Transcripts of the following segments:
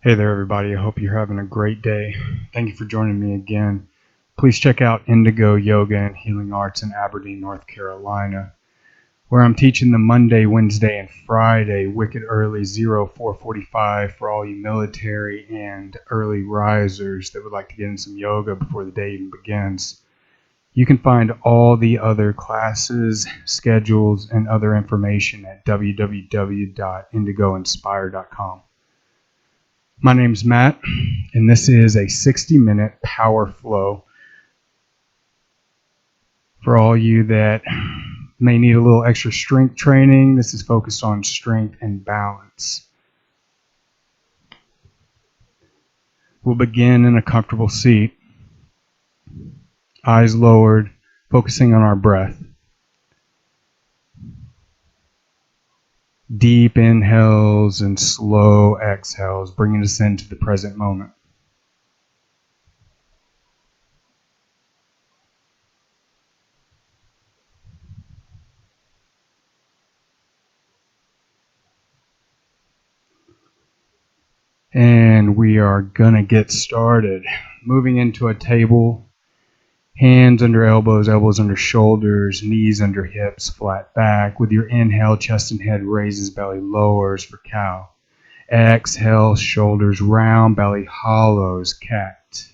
Hey there, everybody. I hope you're having a great day. Thank you for joining me again. Please check out Indigo Yoga and Healing Arts in Aberdeen, North Carolina, where I'm teaching the Monday, Wednesday, and Friday wicked early 0445 for all you military and early risers that would like to get in some yoga before the day even begins. You can find all the other classes, schedules, and other information at www.indigoinspire.com. My name's Matt, and this is a 60-minute power flow for all you that may need a little extra strength training. This is focused on strength and balance. We'll begin in a comfortable seat, eyes lowered, focusing on our breath. Deep inhales and slow exhales, bringing us into the present moment. And we are going to get started. Moving into a table. Hands under elbows, elbows under shoulders, knees under hips, flat back. With your inhale, chest and head raises, belly lowers for cow. Exhale, shoulders round, belly hollows, cat.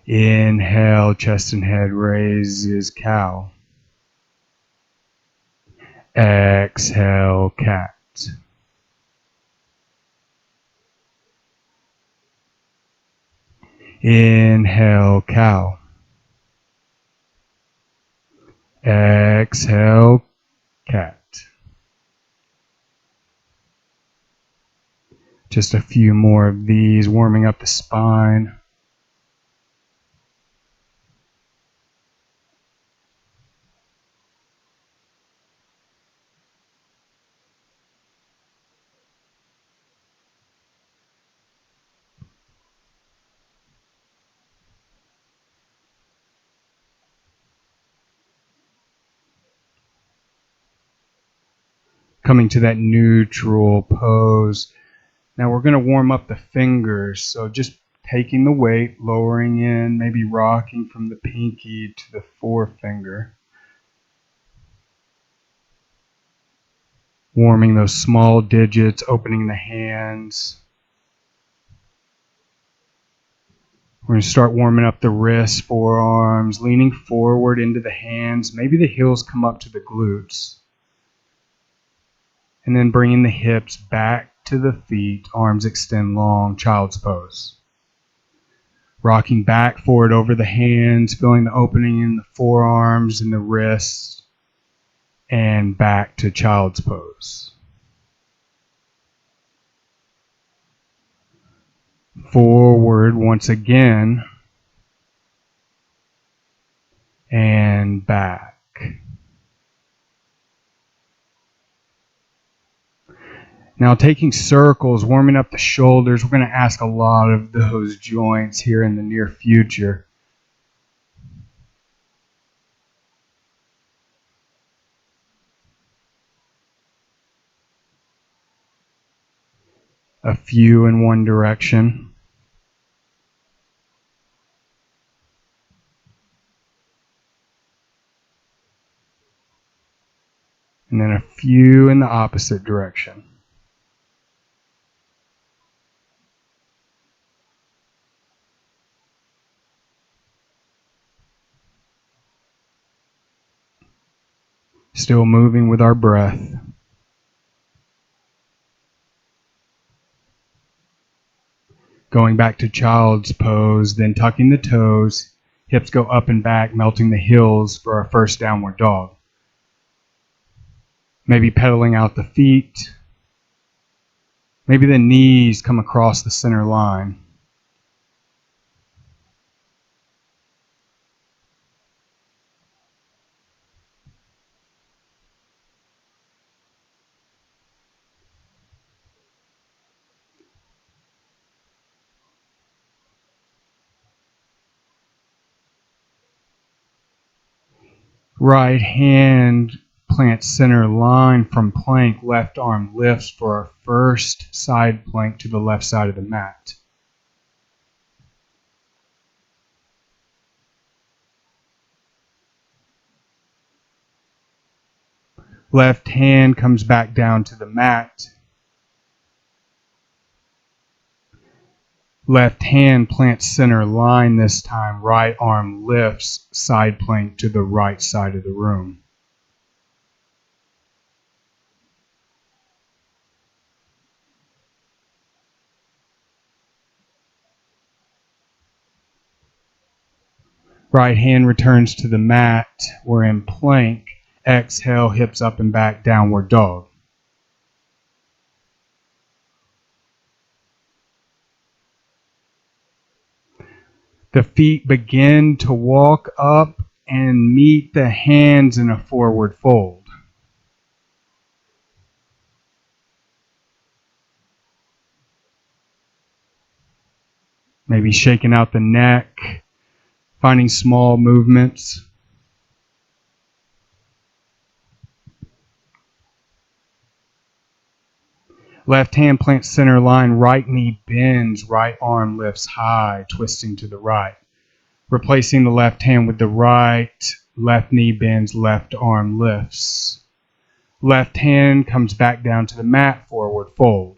Inhale, chest and head raises, cow. Exhale, cat. Inhale, cow. Exhale, cat. Just a few more of these, warming up the spine. Coming to that neutral pose. Now we're going to warm up the fingers, so just taking the weight, lowering in, maybe rocking from the pinky to the forefinger. Warming those small digits, opening the hands. We're going to start warming up the wrists, forearms, leaning forward into the hands. Maybe the heels come up to the glutes. And then bringing the hips back to the feet, arms extend long, child's pose. Rocking back forward over the hands, feeling the opening in the forearms and the wrists, and back to child's pose. Forward once again, and back. Now taking circles, warming up the shoulders, we're going to ask a lot of those joints here in the near future. A few in one direction. And then a few in the opposite direction. Still moving with our breath. Going back to child's pose, then tucking the toes, hips go up and back, melting the heels for our first downward dog. Maybe pedaling out the feet. Maybe the knees come across the center line. Right hand plant center line from plank. Left arm lifts for our first side plank to the left side of the mat. Left hand comes back down to the mat. Left hand plants center line this time. Right arm lifts side plank to the right side of the room. Right hand returns to the mat. We're in plank. Exhale, hips up and back, downward dog. The feet begin to walk up and meet the hands in a forward fold. Maybe shaking out the neck, finding small movements. Left hand plants center line, right knee bends, right arm lifts high, twisting to the right. Replacing the left hand with the right, left knee bends, left arm lifts. Left hand comes back down to the mat, forward fold.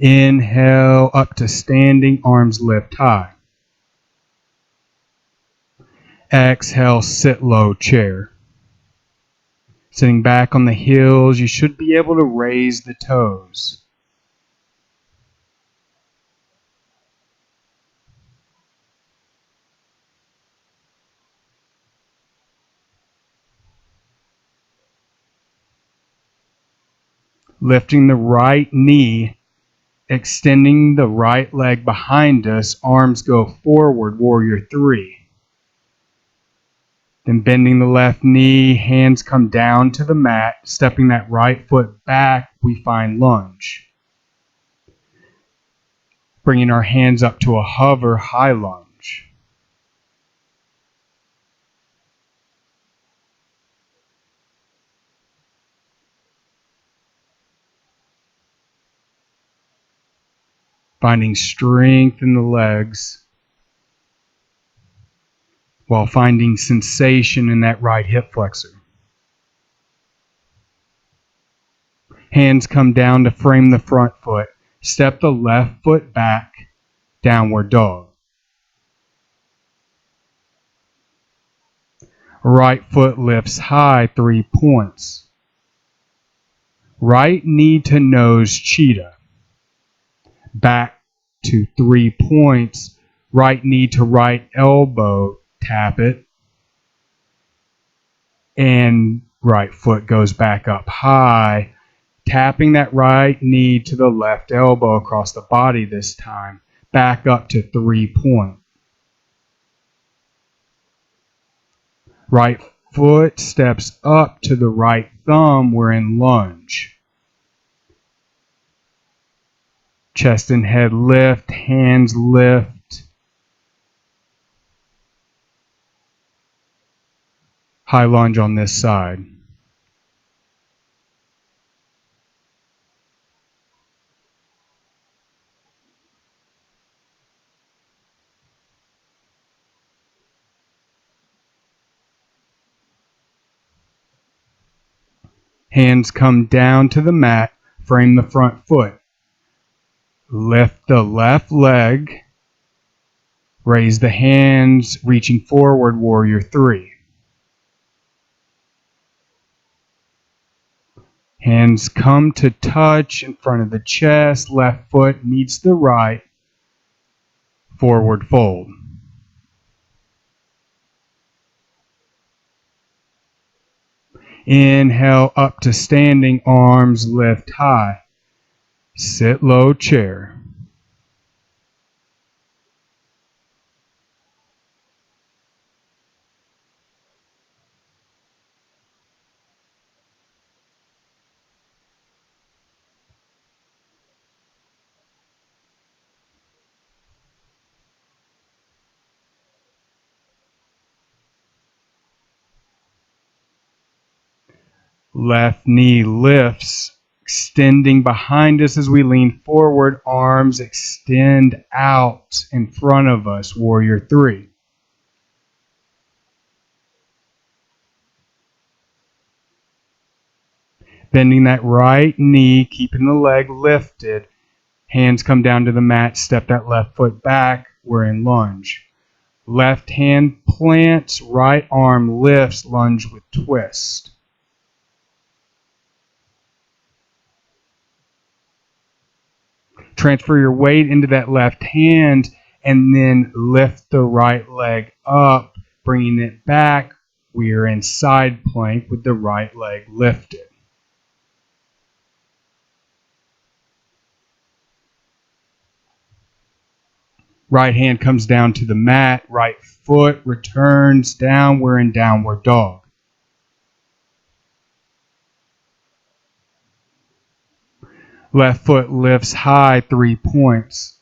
Inhale up to standing, arms lift high. Exhale, sit low, chair. Sitting back on the heels, you should be able to raise the toes. Lifting the right knee, extending the right leg behind us, arms go forward, warrior three. Then bending the left knee, hands come down to the mat, stepping that right foot back, we find lunge. Bringing our hands up to a hover, high lunge. Finding strength in the legs while finding sensation in that right hip flexor. Hands come down to frame the front foot. Step the left foot back, downward dog. Right foot lifts high, 3 points. Right knee to nose, cheetah. Back to 3 points. Right knee to right elbow, tap it. And right foot goes back up high, tapping that right knee to the left elbow across the body this time. Back up to 3 point. Right foot steps up to the right thumb. We're in lunge. Chest and head lift, hands lift. High lunge on this side. Hands come down to the mat, frame the front foot. Lift the left leg. Raise the hands, reaching forward, warrior three. Hands come to touch in front of the chest. Left foot meets the right. Forward fold. Inhale up to standing, arms lift high. Sit low, chair. Left knee lifts, extending behind us as we lean forward. Arms extend out in front of us, warrior three. Bending that right knee, keeping the leg lifted. Hands come down to the mat, step that left foot back. We're in lunge. Left hand plants, right arm lifts, lunge with twist. Transfer your weight into that left hand and then lift the right leg up, bringing it back. We are in side plank with the right leg lifted. Right hand comes down to the mat, right foot returns down. We're in downward dog. Left foot lifts high, 3 points.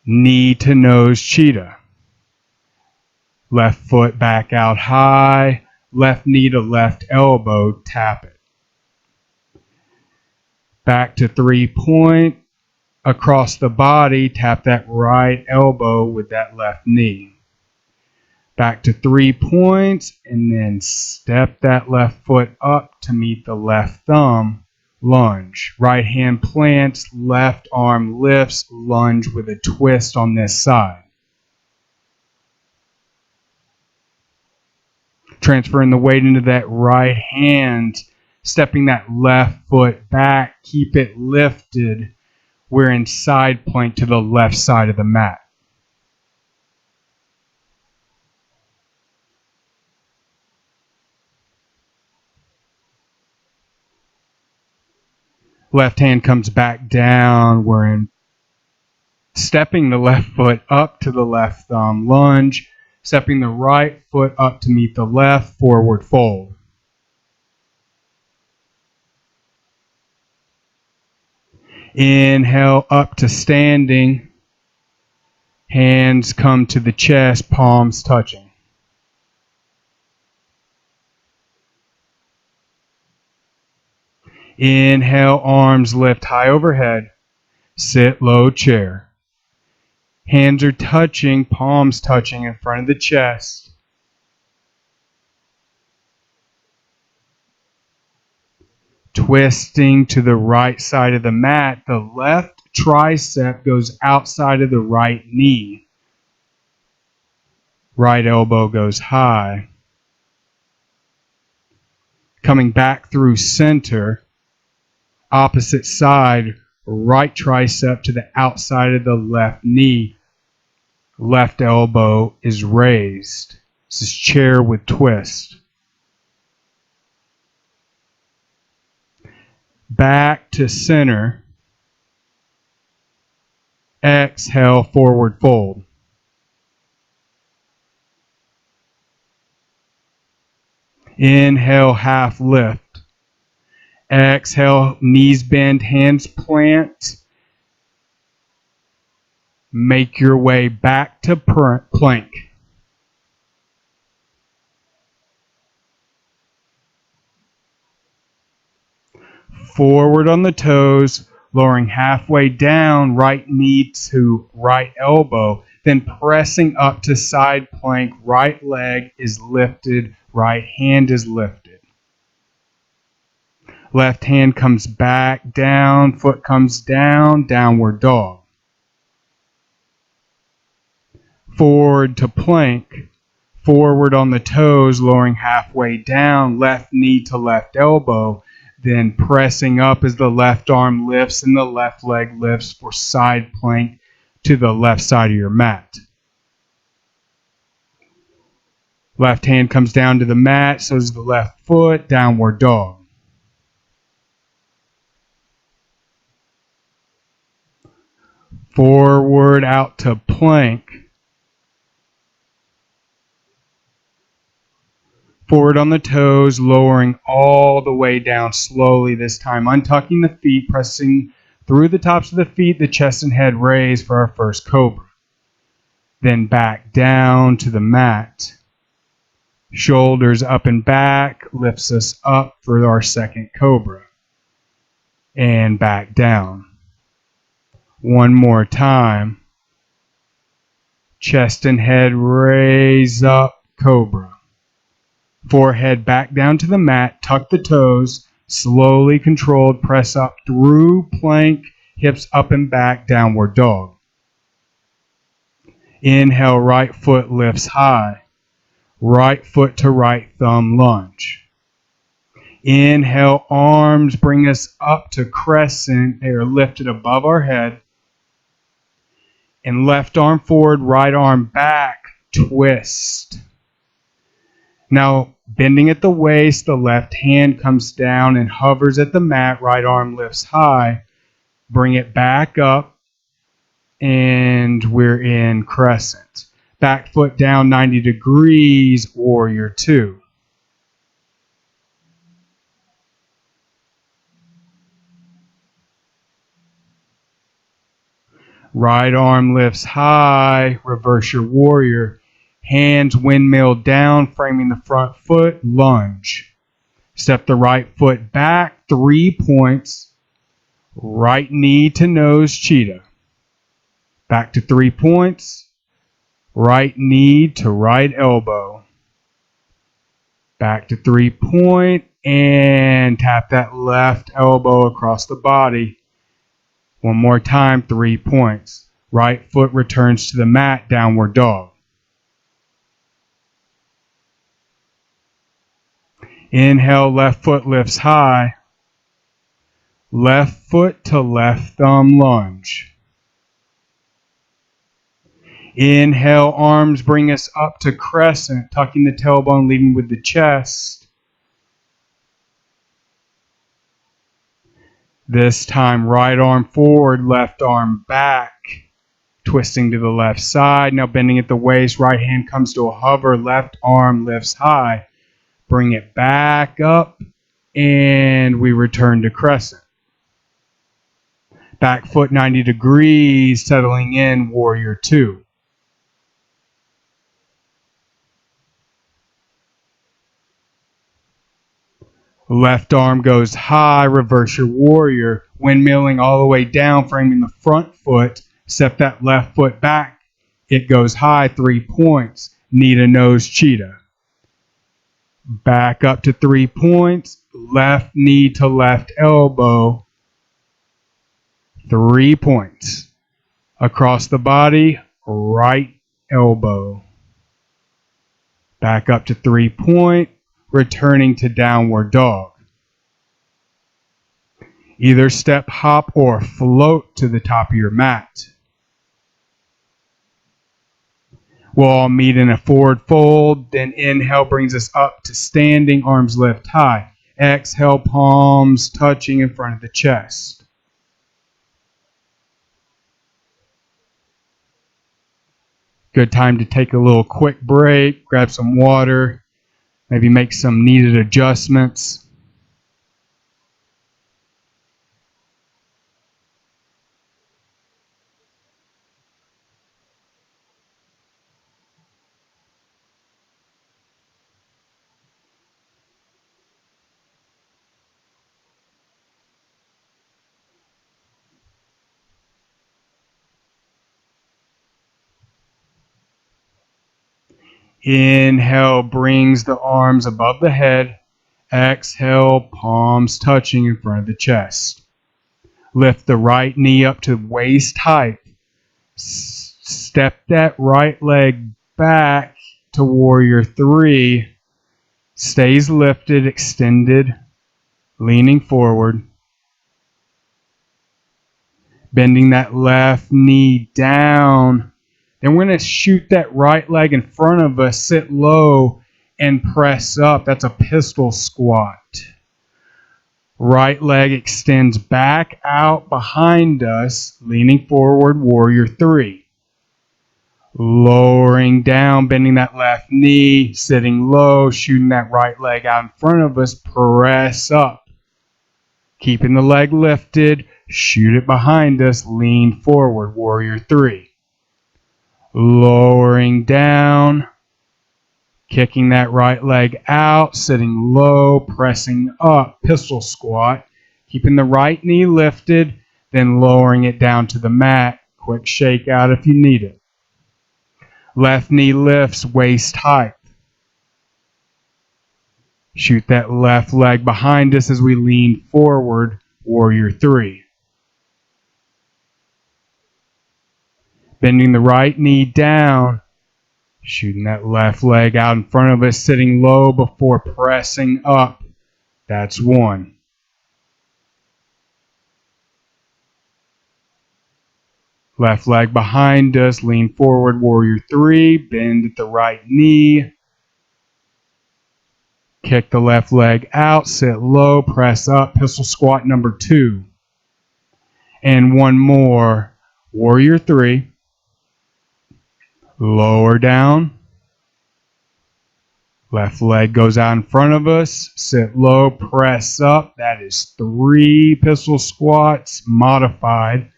Knee to nose cheetah. Left foot back out high. Left knee to left elbow, tap it. Back to 3 point. Across the body, tap that right elbow with that left knee. Back to 3 points, and then step that left foot up to meet the left thumb. Lunge. Right hand plants, left arm lifts, lunge with a twist on this side. Transferring the weight into that right hand, stepping that left foot back, keep it lifted. We're in side plank to the left side of the mat. Left hand comes back down. We're in stepping the left foot up to the left thumb, lunge. Stepping the right foot up to meet the left, forward fold. Inhale up to standing. Hands come to the chest, palms touching. Inhale, arms lift high overhead. Sit low chair. Hands are touching, palms touching in front of the chest. Twisting to the right side of the mat, the left tricep goes outside of the right knee. Right elbow goes high. Coming back through center, opposite side, right tricep to the outside of the left knee. Left elbow is raised. This is chair with twist. Back to center. Exhale, forward fold. Inhale, half lift. Exhale, knees bend, hands plant. Make your way back to plank. Forward on the toes, lowering halfway down, right knee to right elbow, then pressing up to side plank, right leg is lifted, right hand is lifted. Left hand comes back down, foot comes down, downward dog. Forward to plank, forward on the toes, lowering halfway down, left knee to left elbow, then pressing up as the left arm lifts and the left leg lifts for side plank to the left side of your mat. Left hand comes down to the mat, so does the left foot, downward dog. Forward out to plank. Forward on the toes, lowering all the way down slowly this time. Untucking the feet, pressing through the tops of the feet, the chest and head raised for our first cobra. Then back down to the mat. Shoulders up and back lifts us up for our second cobra. And back down. One more time. Chest and head raise up, cobra. Forehead back down to the mat, tuck the toes, slowly controlled, press up through plank, hips up and back, downward dog. Inhale, right foot lifts high. Right foot to right thumb lunge. Inhale, arms bring us up to crescent. They are lifted above our head. And left arm forward, right arm back, twist. Now, bending at the waist, the left hand comes down and hovers at the mat. Right arm lifts high. Bring it back up, and we're in crescent. Back foot down 90 degrees, warrior two. Right arm lifts high, reverse your warrior. Hands windmill down, framing the front foot, lunge. Step the right foot back, 3 points. Right knee to nose, cheetah. Back to 3 points. Right knee to right elbow. Back to 3 point, and tap that left elbow across the body. One more time, 3 points. Right foot returns to the mat, downward dog. Inhale, left foot lifts high. Left foot to left thumb lunge. Inhale, arms bring us up to crescent, tucking the tailbone, leading with the chest. This time, right arm forward, left arm back, twisting to the left side. Now bending at the waist, right hand comes to a hover, left arm lifts high. Bring it back up, and we return to crescent. Back foot 90 degrees, settling in, warrior two. Left arm goes high, reverse your warrior, windmilling all the way down, framing the front foot. Step that left foot back. It goes high, 3 points. Knee to nose, cheetah. Back up to 3 points. Left knee to left elbow. 3 points. Across the body, right elbow. Back up to 3 point. Returning to downward dog. Either step, hop, or float to the top of your mat. We'll all meet in a forward fold. Then inhale brings us up to standing, arms lift high. Exhale, palms touching in front of the chest. Good time to take a little quick break, grab some water, maybe make some needed adjustments. Inhale brings the arms above the head. Exhale, palms touching in front of the chest. Lift the right knee up to waist height. Step that right leg back to warrior three. Stays lifted, extended, leaning forward. Bending that left knee down. Then we're going to shoot that right leg in front of us, sit low, and press up. That's a pistol squat. Right leg extends back out behind us, leaning forward, warrior three. Lowering down, bending that left knee, sitting low, shooting that right leg out in front of us, press up. Keeping the leg lifted, shoot it behind us, lean forward, warrior three. Lowering down, Kicking that right leg out, sitting low, pressing up, pistol squat, keeping the right knee lifted, then lowering it down to the mat. Quick shake out if you need it. Left knee lifts, waist height. Shoot that left leg behind us as we lean forward, warrior three. Bending the right knee down, shooting that left leg out in front of us, sitting low before pressing up. That's one. Left leg behind us, lean forward, warrior three, bend at the right knee. Kick the left leg out, sit low, press up, pistol squat number two. And one more, warrior three. Lower down. Left leg goes out in front of us, sit low, press up. That is three pistol squats modified.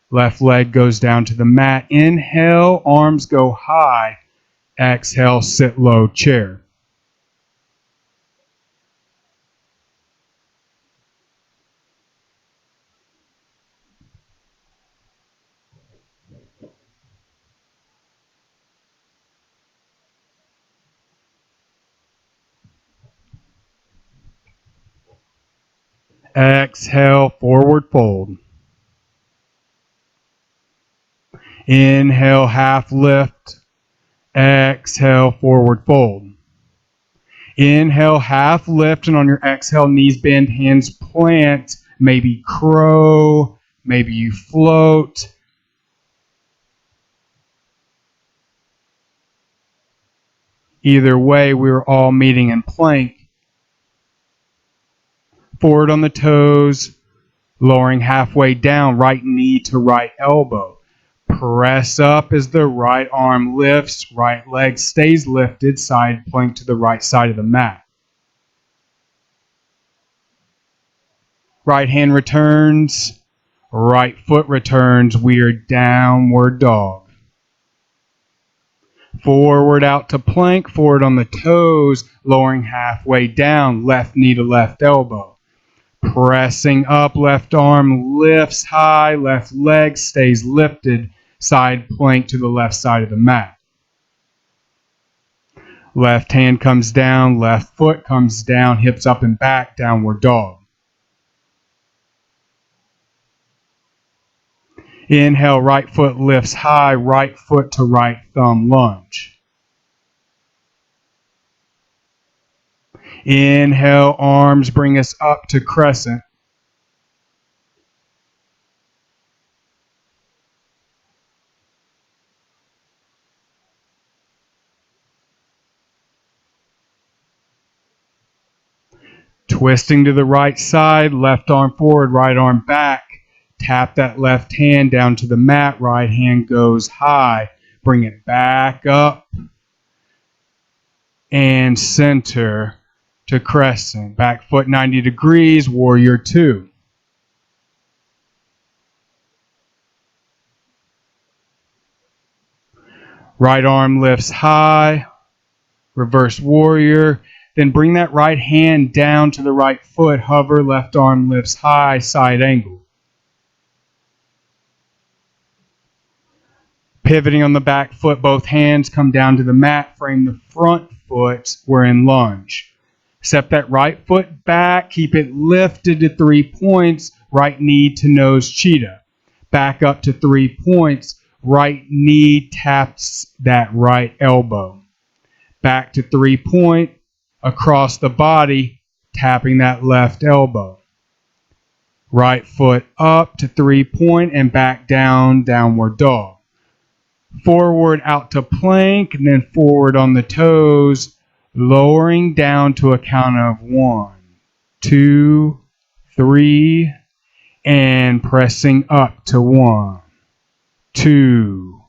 Left leg goes down to the mat. Inhale, arms go high. Exhale, sit low, chair. Exhale, forward fold. Inhale, half lift. Exhale, forward fold. Inhale, half lift, and on your exhale, knees bend, hands plant. Maybe crow, maybe you float. Either way, we're all meeting in plank. Forward on the toes, lowering halfway down, right knee to right elbow. Press up as the right arm lifts, right leg stays lifted, side plank to the right side of the mat. Right hand returns, right foot returns. We are downward dog. Forward out to plank, forward on the toes, lowering halfway down, left knee to left elbow. Pressing up, left arm lifts high, left leg stays lifted, side plank to the left side of the mat. Left hand comes down, left foot comes down, hips up and back, downward dog. Inhale, right foot lifts high, right foot to right thumb lunge. Inhale, arms bring us up to crescent. Twisting to the right side, left arm forward, right arm back. Tap that left hand down to the mat, right hand goes high. Bring it back up and center to crescent. Back foot 90 degrees, warrior two. Right arm lifts high, reverse warrior. Then bring that right hand down to the right foot, hover, left arm lifts high, side angle. Pivoting on the back foot, both hands come down to the mat, frame the front foot, we're in lunge. Step that right foot back, keep it lifted to 3 points, right knee to nose cheetah. Back up to 3 points, right knee taps that right elbow. Back to 3 point, across the body, tapping that left elbow. Right foot up to 3 point and back down, downward dog. Forward out to plank, and then forward on the toes, lowering down to a count of 1, 2, 3, and pressing up to 1, 2,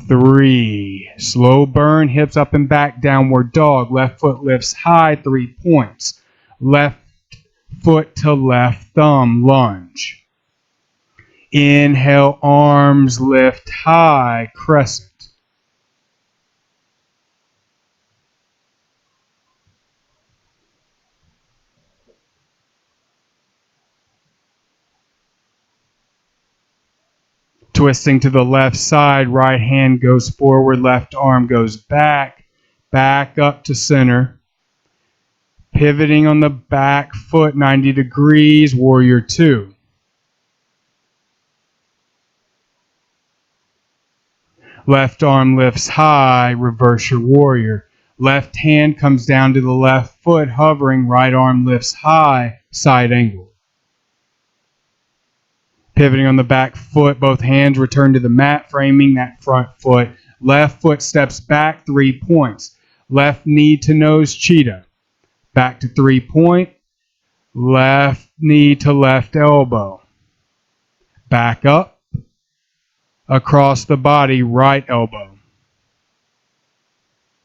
3. Slow burn, hips up and back, downward dog. Left foot lifts high, 3 points. Left foot to left thumb, lunge. Inhale, arms lift high, crescent. Twisting to the left side, right hand goes forward, left arm goes back, back up to center. Pivoting on the back foot 90 degrees, warrior two. Left arm lifts high, reverse your warrior. Left hand comes down to the left foot, hovering, right arm lifts high, side angle. Pivoting on the back foot, both hands return to the mat, framing that front foot. Left foot steps back 3 points. Left knee to nose, cheetah. Back to 3 point. Left knee to left elbow. Back up. Across the body, right elbow.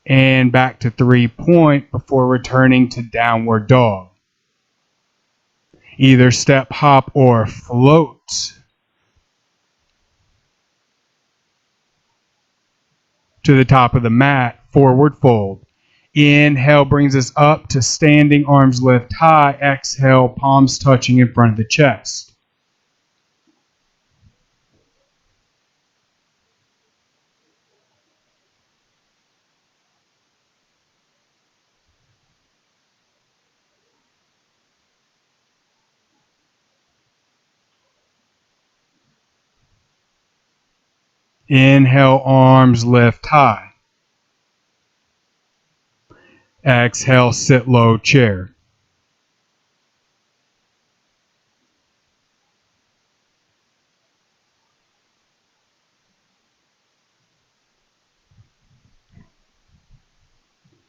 And back to 3 point before returning to downward dog. Either step, hop, or float to the top of the mat, forward fold. Inhale brings us up to standing, arms lift high. Exhale, palms touching in front of the chest. Inhale, arms lift high. Exhale, sit low, chair.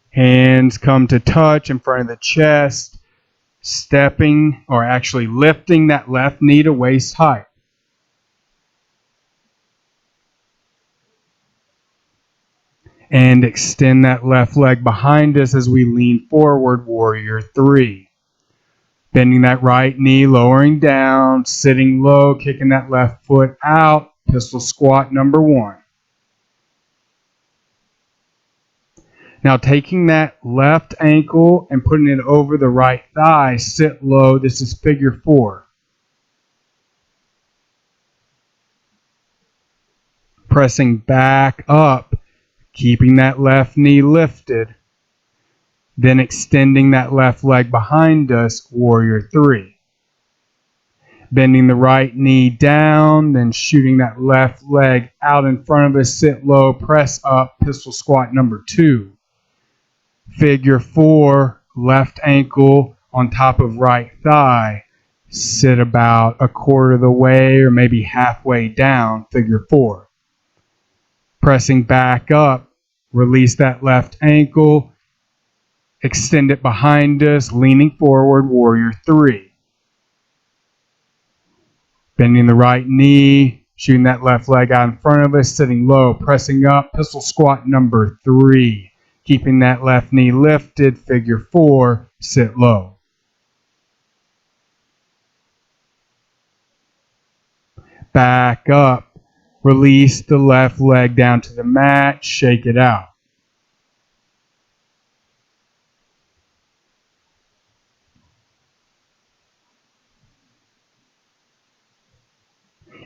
Hands come to touch in front of the chest, stepping or actually lifting that left knee to waist height. And extend that left leg behind us as we lean forward, warrior three. Bending that right knee, lowering down, sitting low, kicking that left foot out, pistol squat number one. Now taking that left ankle and putting it over the right thigh, sit low. This is figure four. Pressing back up, keeping that left knee lifted. Then extending that left leg behind us, warrior three. Bending the right knee down, then shooting that left leg out in front of us, sit low, press up, pistol squat number two. Figure four, left ankle on top of right thigh. Sit about a quarter of the way or maybe halfway down, figure four. Pressing back up, release that left ankle, extend it behind us, leaning forward, warrior three. Bending the right knee, shooting that left leg out in front of us, sitting low, pressing up, pistol squat number three. Keeping that left knee lifted, figure four, sit low. Back up, release the left leg down to the mat, shake it out.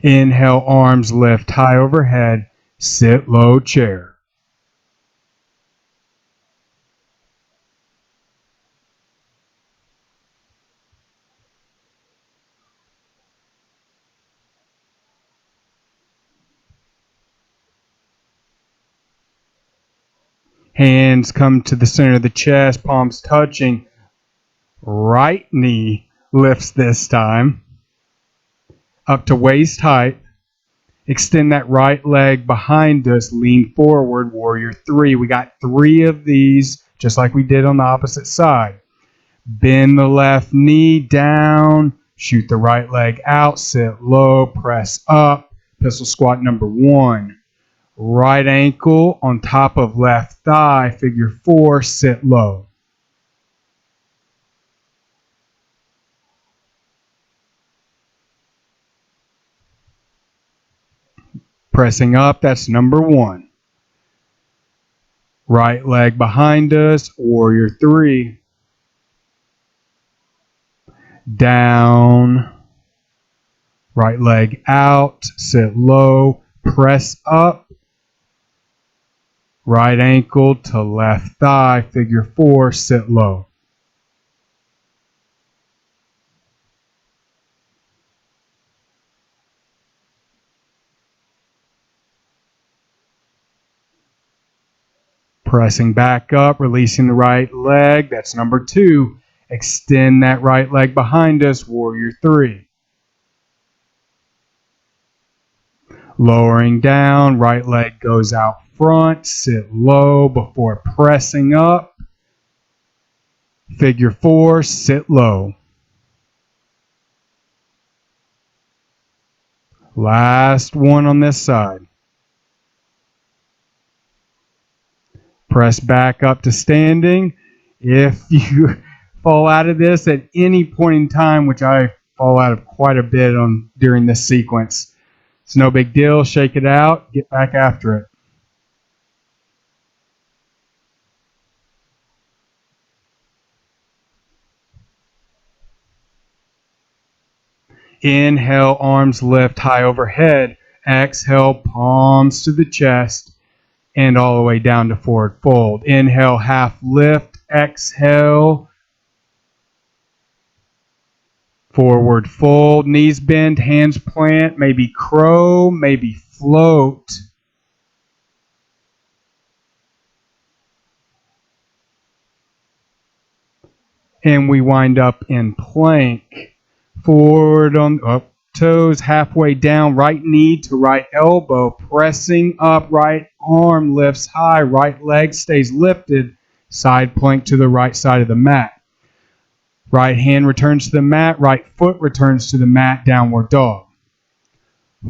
Inhale, arms lift high overhead, sit low, chair. Hands come to the center of the chest, palms touching. Right knee lifts this time up to waist height. Extend that right leg behind us, lean forward, warrior three. We got three of these, just like we did on the opposite side. Bend the left knee down, shoot the right leg out, sit low, press up, pistol squat number one. Right ankle on top of left thigh, figure four, sit low. Pressing up, that's number one. Right leg behind us, warrior three. Down, Right leg out, sit low, press up. Right ankle to left thigh, figure 4, sit low. Pressing back up, releasing the right leg. That's number 2. Extend that right leg behind us, warrior 3. Lowering down, right leg goes out front, sit low before pressing up. Figure 4, sit low. Last one on this side. Press back up to standing. If you fall out of this at any point in time, which I fall out of quite a bit during this sequence, it's no big deal. Shake it out. Get back after it. Inhale, arms lift high overhead. Exhale, palms to the chest and all the way down to forward fold. Inhale, half lift. Exhale, forward fold. Knees bend, hands plant. Maybe crow, maybe float. And we wind up in plank. Forward on up, toes halfway down, right knee to right elbow, pressing up, right arm lifts high, right leg stays lifted, side plank to the right side of the mat. Right hand returns to the mat, right foot returns to the mat, downward dog.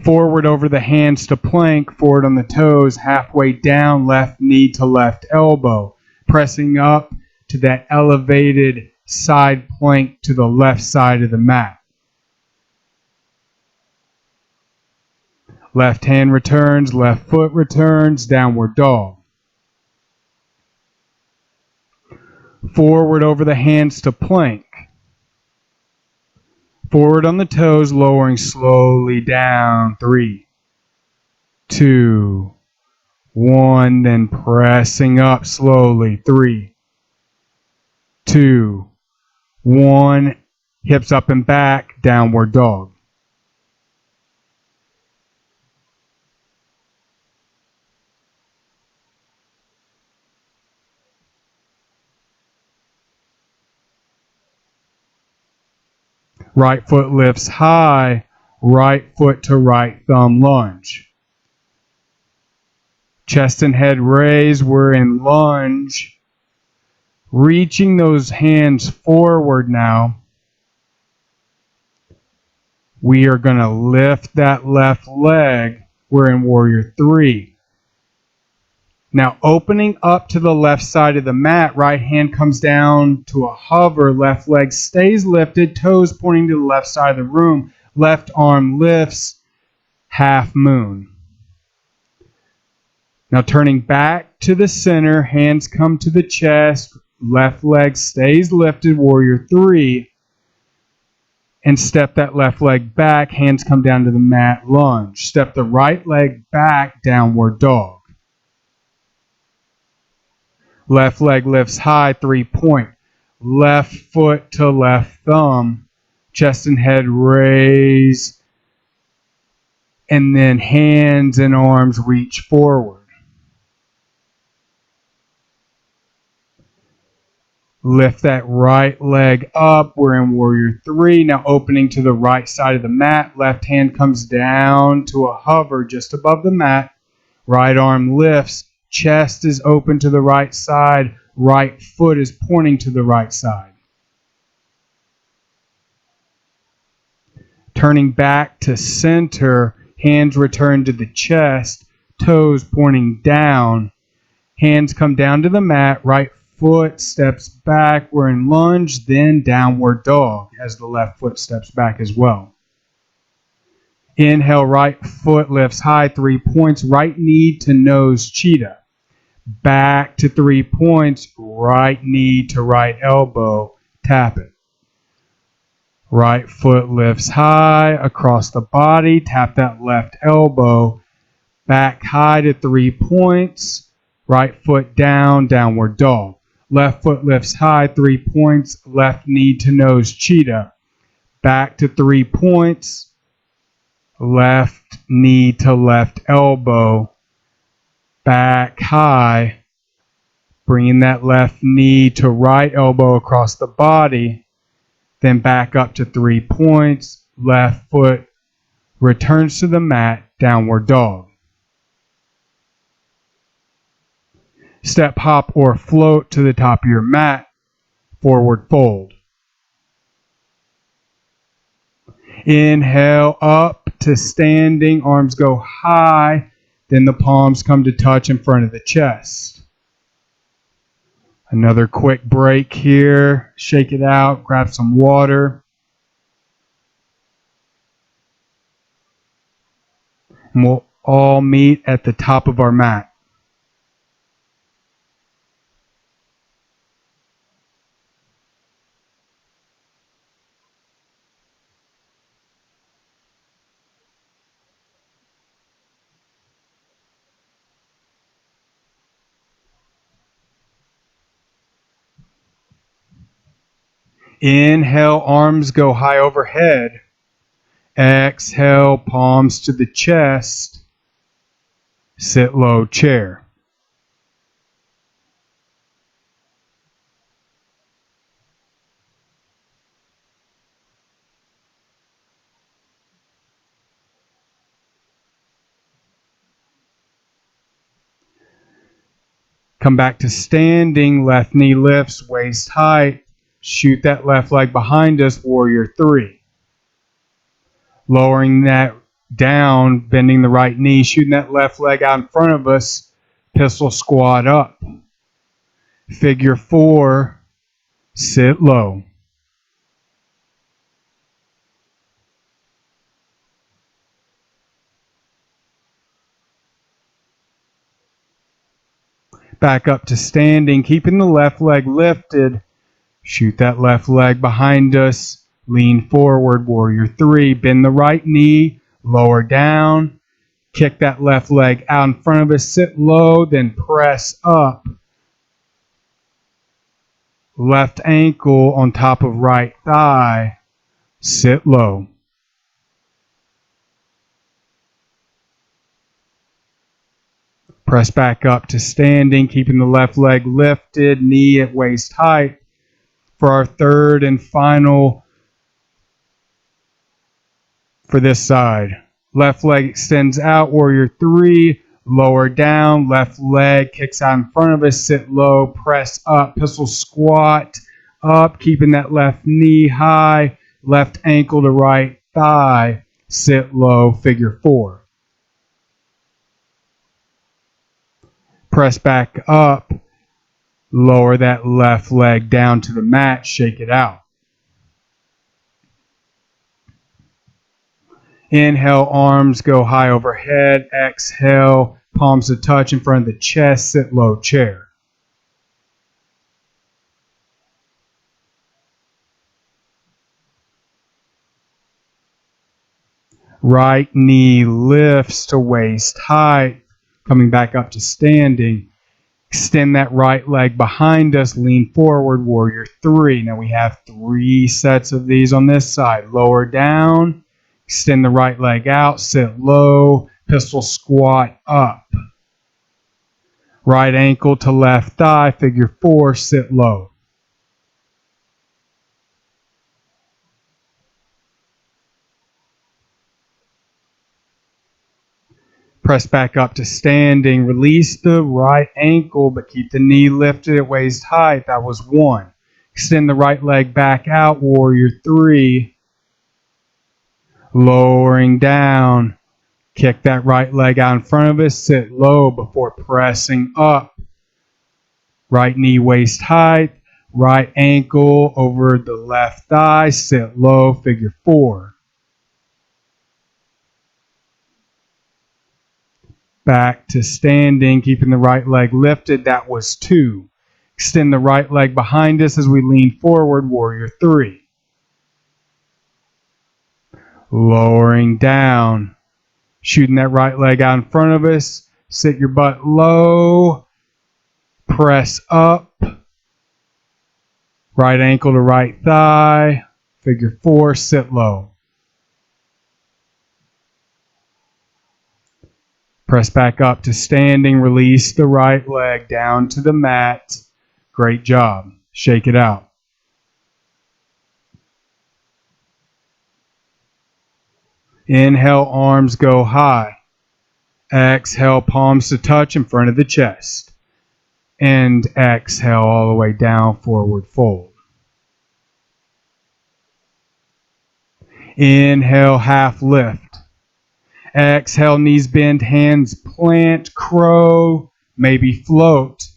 Forward over the hands to plank, forward on the toes, halfway down, left knee to left elbow, pressing up to that elevated side plank to the left side of the mat. Left hand returns, left foot returns, downward dog. Forward over the hands to plank. Forward on the toes, lowering slowly down. 3, 2, 1. Then pressing up slowly. 3, 2, 1. Hips up and back, downward dog. Right foot lifts high, right foot to right thumb lunge. Chest and head raised, we're in lunge. Reaching those hands forward now. We are going to lift that left leg. We're in warrior 3. Now opening up to the left side of the mat, right hand comes down to a hover, left leg stays lifted, toes pointing to the left side of the room, left arm lifts, half moon. Now turning back to the center, hands come to the chest, left leg stays lifted, warrior 3, and step that left leg back, hands come down to the mat, lunge. Step the right leg back, downward dog. Left leg lifts high, 3-point. Left foot to left thumb. Chest and head raise. And then hands and arms reach forward. Lift that right leg up. We're in warrior 3. Now opening to the right side of the mat. Left hand comes down to a hover just above the mat. Right arm lifts. Chest is open to the right side. Right foot is pointing to the right side. Turning back to center, hands return to the chest, toes pointing down. Hands come down to the mat, right foot steps back. We're in lunge, then downward dog as the left foot steps back as well. Inhale, right foot lifts high, 3 points, right knee to nose cheetah. Back to 3 points, right knee to right elbow, tap it. Right foot lifts high across the body. Tap that left elbow back high to 3 points. Right foot down, downward dog. Left foot lifts high, 3 points. Left knee to nose, cheetah. Back to 3 points. Left knee to left elbow. Back high. Bringing that left knee to right elbow across the body. Then back up to 3 points. Left foot returns to the mat, downward dog. Step, hop, or float to the top of your mat, forward fold. Inhale up to standing, arms go high, then the palms come to touch in front of the chest. Another quick break here, shake it out, grab some water. And we'll all meet at the top of our mat. Inhale, arms go high overhead. Exhale, palms to the chest. Sit low, chair. Come back to standing, left knee lifts, waist height. Shoot that left leg behind us, warrior 3. Lowering that down, bending the right knee, shooting that left leg out in front of us, pistol squat up. Figure 4, sit low. Back up to standing, keeping the left leg lifted. Shoot that left leg behind us. Lean forward, warrior 3. Bend the right knee, lower down. Kick that left leg out in front of us. Sit low, then press up. Left ankle on top of right thigh. Sit low. Press back up to standing, keeping the left leg lifted, knee at waist height. For our third and final for this side. Left leg extends out, warrior 3, lower down, left leg kicks out in front of us, sit low, press up, pistol squat up, keeping that left knee high, left ankle to right thigh, sit low, figure 4. Press back up, lower that left leg down to the mat, shake it out. Inhale, arms go high overhead. Exhale, palms to touch in front of the chest, sit low, chair. Right knee lifts to waist height, coming back up to standing. Extend that right leg behind us, lean forward, warrior 3. Now we have 3 sets of these on this side. Lower down, extend the right leg out, sit low, pistol squat up. Right ankle to left thigh, figure 4, sit low. Press back up to standing. Release the right ankle, but keep the knee lifted at waist height. That was 1. Extend the right leg back out, warrior 3. Lowering down. Kick that right leg out in front of us. Sit low before pressing up. Right knee waist height. Right ankle over the left thigh. Sit low, figure 4. Back to standing, keeping the right leg lifted. That was 2. Extend the right leg behind us as we lean forward, warrior 3. lowering down, shooting that right leg out in front of us. Sit your butt low, press up, right ankle to right thigh, figure 4, sit low. Press back up to standing, release the right leg down to the mat. Great job. Shake it out. Inhale, arms go high. Exhale, palms to touch in front of the chest. And exhale all the way down, forward fold. Inhale, half lift. Exhale, knees bend, hands plant, crow, maybe float.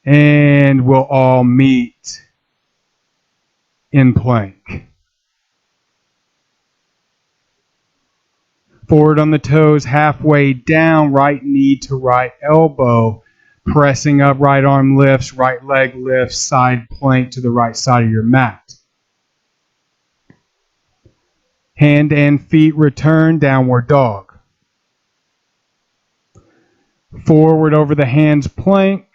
And we'll all meet in plank. Forward on the toes, halfway down, right knee to right elbow. Pressing up, right arm lifts, right leg lifts, side plank to the right side of your mat. Hand and feet return, downward dog. Forward over the hands plank,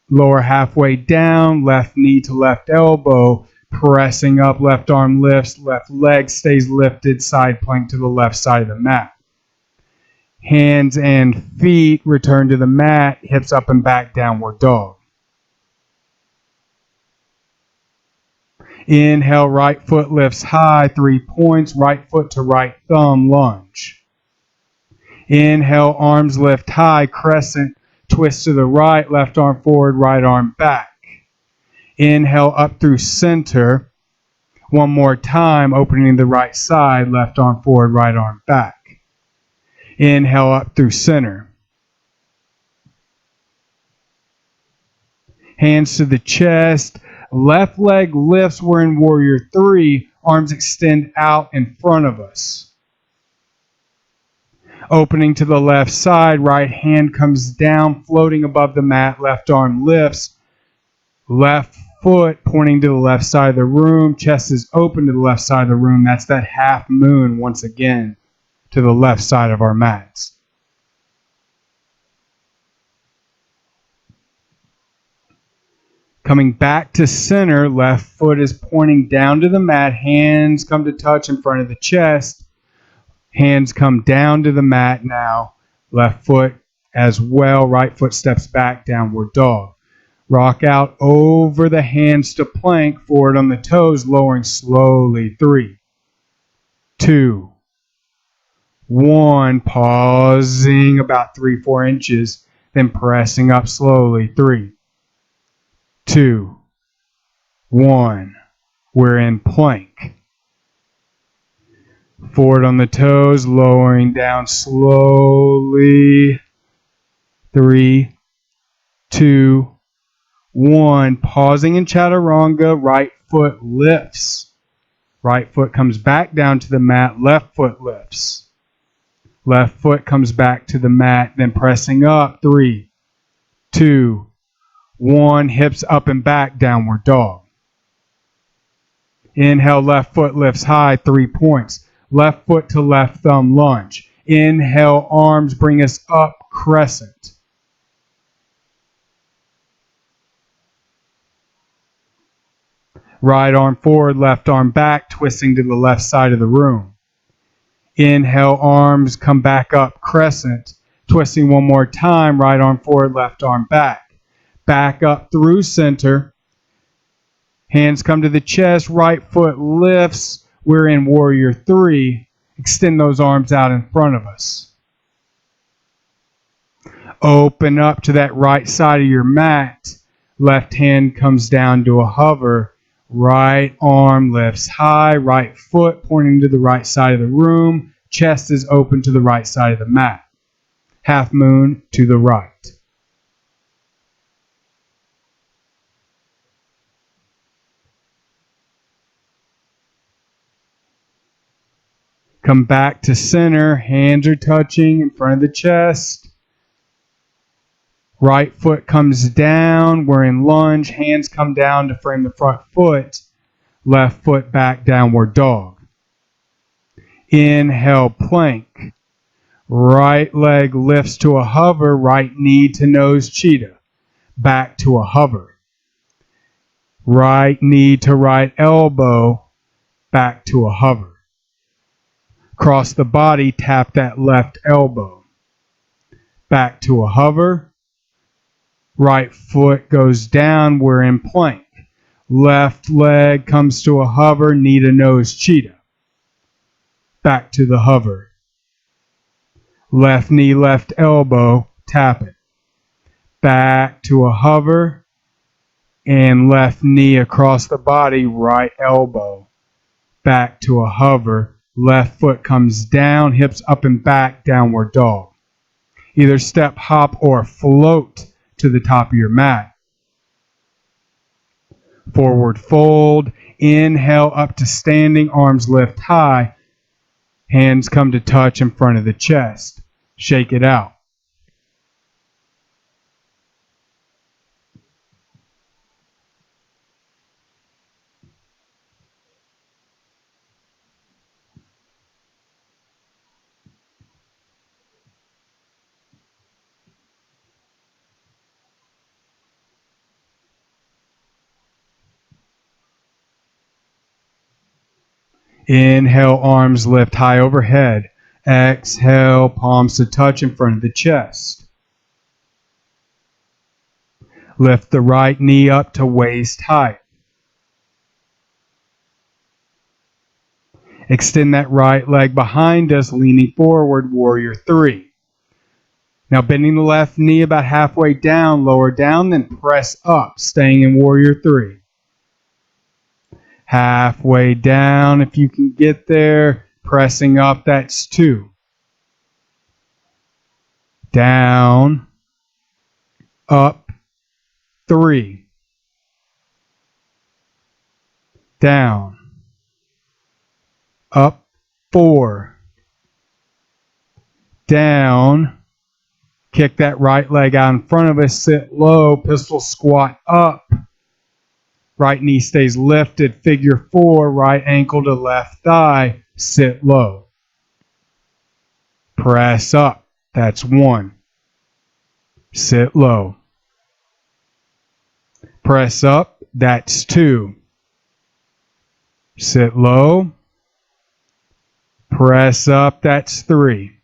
lower halfway down, left knee to left elbow, pressing up, left arm lifts, left leg stays lifted, side plank to the left side of the mat. Hands and feet return to the mat, hips up and back, downward dog. Inhale, right foot lifts high, 3 points, right foot to right thumb, lunge. Inhale, arms lift high, crescent, twist to the right, left arm forward, right arm back. Inhale, up through center. One more time, opening the right side, left arm forward, right arm back. Inhale, up through center. Hands to the chest. Left leg lifts. We're in warrior 3. Arms extend out in front of us. Opening to the left side. Right hand comes down, floating above the mat. Left arm lifts. Left foot pointing to the left side of the room. Chest is open to the left side of the room. That's that half moon once again to the left side of our mats. Coming back to center, left foot is pointing down to the mat. Hands come to touch in front of the chest. Hands come down to the mat now. Left foot as well. Right foot steps back, downward dog. Rock out over the hands to plank, forward on the toes, lowering slowly. 3, 2, 1. Pausing about 3-4 inches, then pressing up slowly. 3, 2, 1. We're in plank. Forward on the toes, lowering down slowly. 3, 2, 1. Pausing in chaturanga, right foot lifts. Right foot comes back down to the mat, left foot lifts. Left foot comes back to the mat, then pressing up. 3, 2, 1. Hips up and back, downward dog. Inhale, left foot lifts high, 3 points. Left foot to left thumb, lunge. Inhale, arms bring us up, crescent. Right arm forward, left arm back, twisting to the left side of the room. Inhale, arms come back up, crescent. Twisting one more time, right arm forward, left arm back. Back up through center. Hands come to the chest, right foot lifts. We're in warrior 3. Extend those arms out in front of us. Open up to that right side of your mat. Left hand comes down to a hover. Right arm lifts high. Right foot pointing to the right side of the room. Chest is open to the right side of the mat. Half moon to the right. Come back to center. Hands are touching in front of the chest. Right foot comes down. We're in lunge. Hands come down to frame the front foot. Left foot back, downward dog. Inhale, plank. Right leg lifts to a hover. Right knee to nose cheetah. Back to a hover. Right knee to right elbow. Back to a hover. Cross the body, tap that left elbow. Back to a hover. Right foot goes down. We're in plank. Left leg comes to a hover, knee to nose cheetah. Back to the hover. Left knee, left elbow, tap it. Back to a hover, and left knee across the body, right elbow. Back to a hover. Left foot comes down, hips up and back, downward dog. Either step, hop, or float to the top of your mat. Forward fold. Inhale up to standing, arms lift high. Hands come to touch in front of the chest. Shake it out. Inhale, arms lift high overhead. Exhale, palms to touch in front of the chest. Lift the right knee up to waist height. Extend that right leg behind us, leaning forward, warrior three. Now bending the left knee about halfway down, lower down, then press up, staying in warrior three. Halfway down, if you can get there, pressing up, that's two. Down, up, three. Down, up, four. Down, kick that right leg out in front of us, sit low, pistol squat up. Right knee stays lifted, figure four, right ankle to left thigh, sit low. Press up, that's one. Sit low. Press up, that's two. Sit low. Press up, that's three.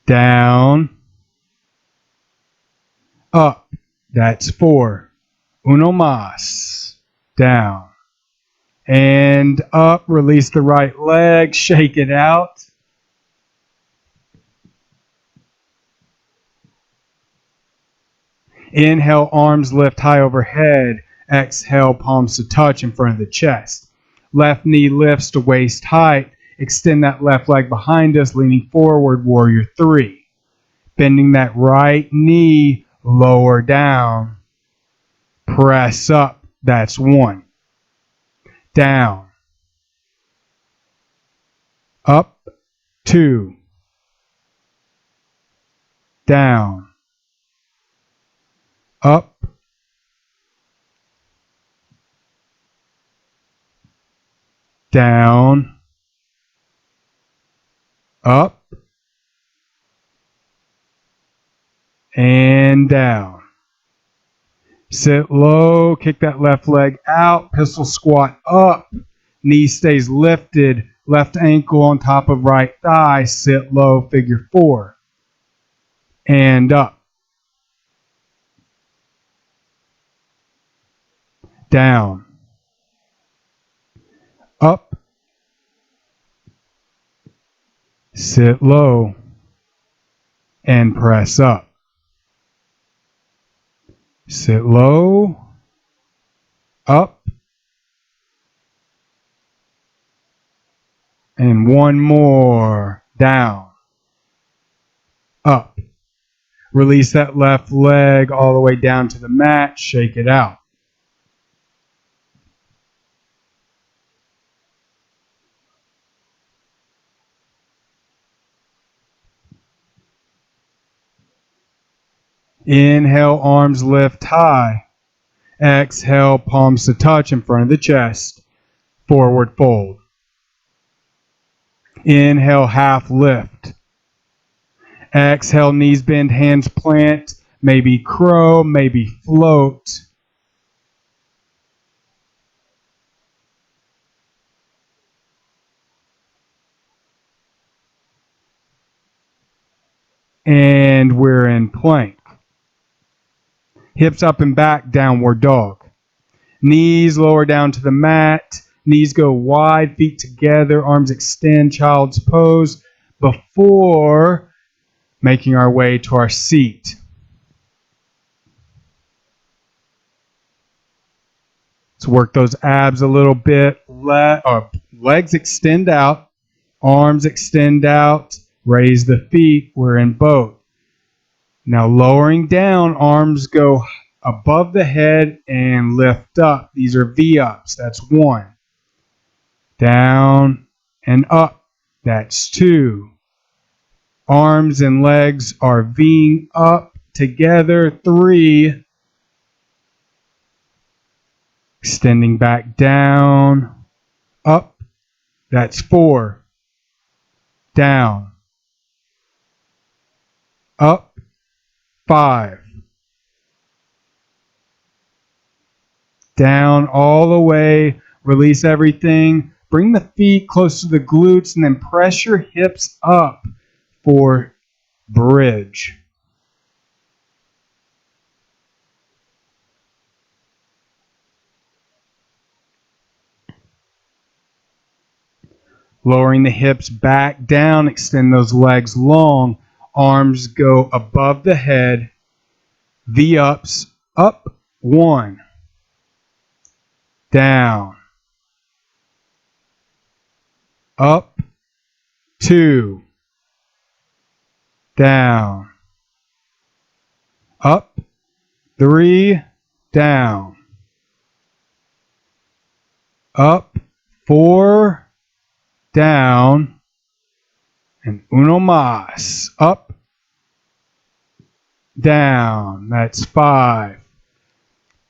Down. Up, that's four. Uno más. Down. And up, release the right leg, shake it out. Inhale, arms lift high overhead. Exhale, palms to touch in front of the chest. Left knee lifts to waist height. Extend that left leg behind us, leaning forward, warrior three. Bending that right knee, lower down. Press up, that's one. Down. Up, two. Down. Up. Down. Up. And down. Sit low, kick that left leg out, pistol squat up, knee stays lifted, left ankle on top of right thigh, sit low, figure four. And up. Down. Up. Sit low and press up. Sit low, up, and one more. Down, up. Release that left leg all the way down to the mat. Shake it out. Inhale, arms lift high. Exhale, palms to touch in front of the chest. Forward fold. Inhale, half lift. Exhale, knees bend, hands plant. Maybe crow, maybe float. And we're in plank. Hips up and back, downward dog. Knees lower down to the mat. Knees go wide, feet together, arms extend, child's pose, before making our way to our seat. Let's work those abs a little bit. Legs extend out, arms extend out, raise the feet. We're in boat. Now lowering down, arms go above the head and lift up. These are V-ups. That's 1. Down and up. That's 2. Arms and legs are Ving up together. 3. Extending back down. Up. That's 4. Down. Up. 5. Down all the way. Release everything. Bring the feet close to the glutes and then press your hips up for bridge. Lowering the hips back down. Extend those legs long. Arms go above the head. V-ups. Up. 1. Down. Up. 2. Down. Up. 3. Down. Up. 4. Down. And uno más. Up. Down. That's 5.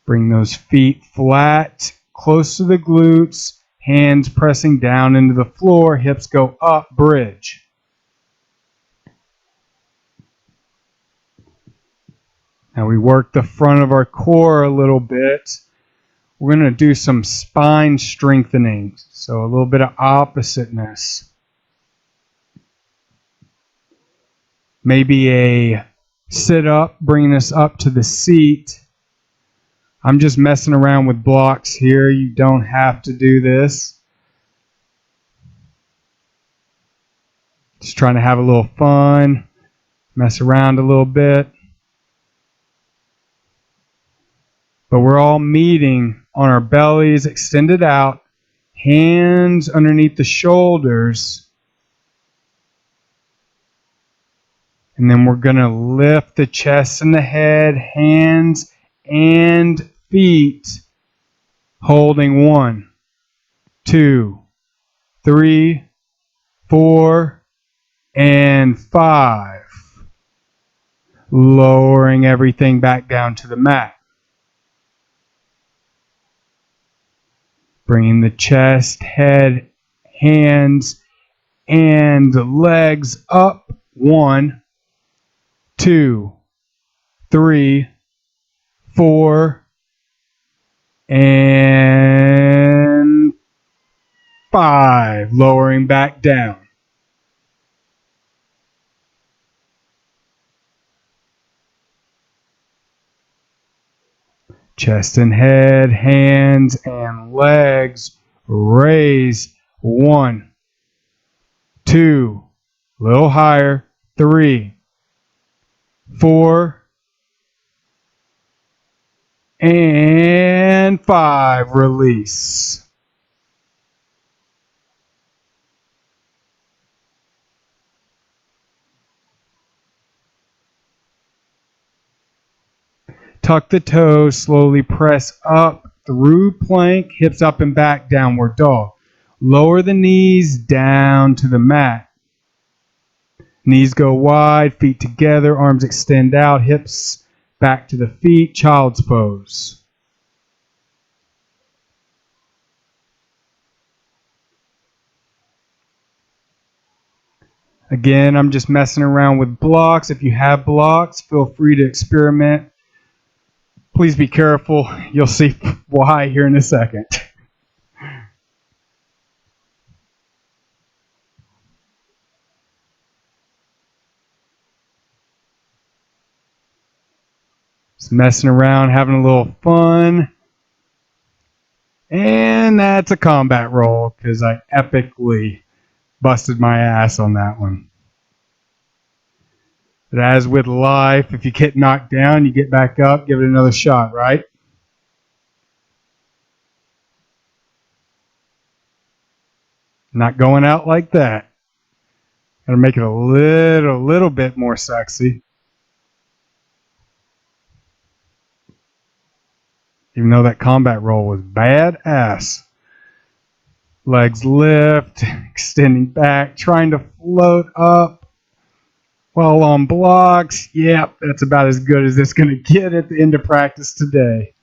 Bring those feet flat, close to the glutes, hands pressing down into the floor, hips go up, bridge. Now we work the front of our core a little bit. We're going to do some spine strengthening, so a little bit of oppositeness. Maybe a sit up, bringing us up to the seat. I'm just messing around with blocks here. You don't have to do this. Just trying to have a little fun, mess around a little bit. But we're all meeting on our bellies, extended out, hands underneath the shoulders. And then we're going to lift the chest and the head, hands and feet, holding 1, 2, 3, 4, and 5. Lowering everything back down to the mat. Bringing the chest, head, hands, and legs up. 1, 2, 3, 4, and 5. Lowering back down. Chest and head, hands and legs raise. 1, 2, a little higher. 3, 4, and 5. Release. Tuck the toes, slowly press up through plank, hips up and back, downward dog. Lower the knees down to the mat. Knees go wide, feet together, arms extend out, hips back to the feet, child's pose. Again, I'm just messing around with blocks. If you have blocks, feel free to experiment. Please be careful. You'll see why here in a second. Just messing around, having a little fun. And that's a combat roll because I epically busted my ass on that one. But as with life, if you get knocked down, you get back up, give it another shot, right? Not going out like that. Gotta make it a little bit more sexy. Even though that combat roll was badass. Legs lift, extending back, trying to float up while on blocks. Yep, that's about as good as it's going to get at the end of practice today.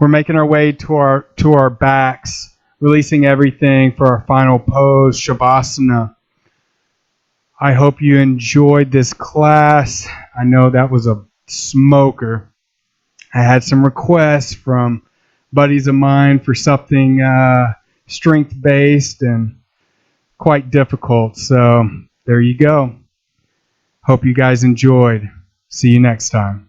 We're making our way to our backs, releasing everything for our final pose, Shavasana. I hope you enjoyed this class. I know that was a smoker. I had some requests from buddies of mine for something strength-based and quite difficult. So there you go. Hope you guys enjoyed. See you next time.